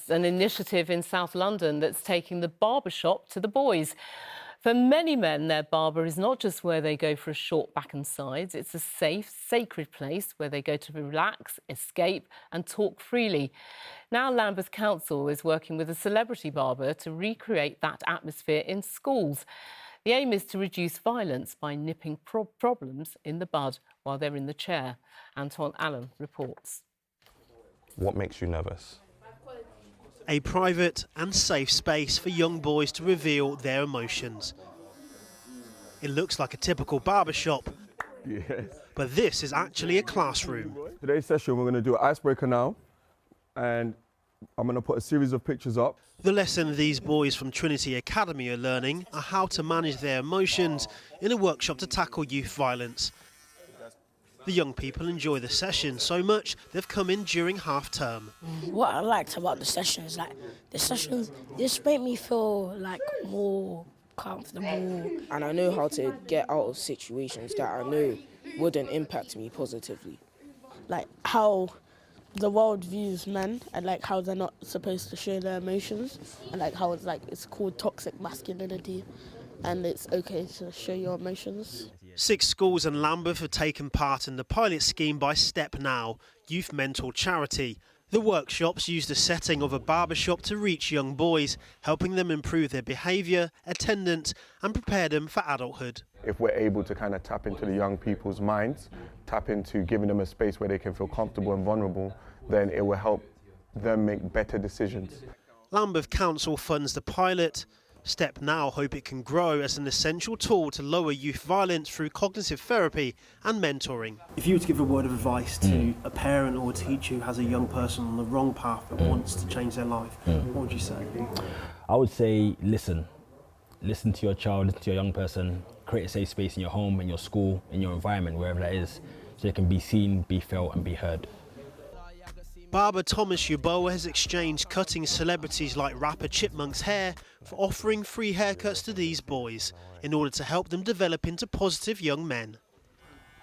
An initiative in South London that's taking the barbershop to the boys. For many men, their barber is not just where they go for a short back and sides. It's a safe, sacred place where they go to relax, escape and talk freely. Now Lambeth Council is working with a celebrity barber to recreate that atmosphere in schools. The aim is to reduce violence by nipping problems in the bud while they're in the chair. Antoine Allen reports. What makes you nervous? A private and safe space for young boys to reveal their emotions. It looks like a typical barbershop, but this is actually a classroom. Today's session we're going to do an icebreaker now, and I'm going to put a series of pictures up. The lesson these boys from Trinity Academy are learning are how to manage their emotions in a workshop to tackle youth violence. The young people enjoy the session so much they've come in during half-term. What I liked about the sessions, this made me feel like more comfortable. And I know how to get out of situations that I know wouldn't impact me positively. Like how the world views men and like how they're not supposed to show their emotions and like how it's called toxic masculinity and it's okay to show your emotions. 6 schools in Lambeth have taken part in the pilot scheme by STEPNOW, youth mental charity. The workshops use the setting of a barbershop to reach young boys, helping them improve their behaviour, attendance and prepare them for adulthood. If we're able to kind of tap into the young people's minds, tap into giving them a space where they can feel comfortable and vulnerable, then it will help them make better decisions. Lambeth Council funds the pilot. STEPNOW hope it can grow as an essential tool to lower youth violence through cognitive therapy and mentoring. If you were to give a word of advice to a parent or a teacher who has a young person on the wrong path but wants to change their life, what would you say? I would say listen. Listen to your child, listen to your young person, create a safe space in your home, in your school, in your environment, wherever that is, so they can be seen, be felt and be heard. Barber Thomas Yeboah has exchanged cutting celebrities like rapper Chipmunk's hair for offering free haircuts to these boys in order to help them develop into positive young men.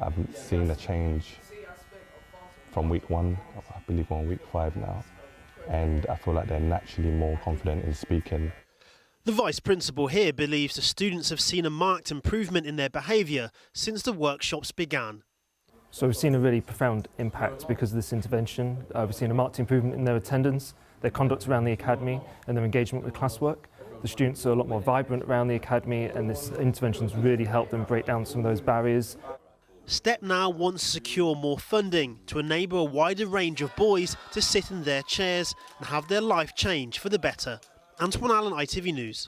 I've seen a change from week 1, I believe we're on week 5 now, and I feel like they're naturally more confident in speaking. The Vice Principal here believes the students have seen a marked improvement in their behaviour since the workshops began. So we've seen a really profound impact because of this intervention. We've seen a marked improvement in their attendance, their conduct around the academy and their engagement with classwork. The students are a lot more vibrant around the academy and this intervention's really helped them break down some of those barriers. STEPNOW wants to secure more funding to enable a wider range of boys to sit in their chairs and have their life change for the better. Antoine Allen, ITV News.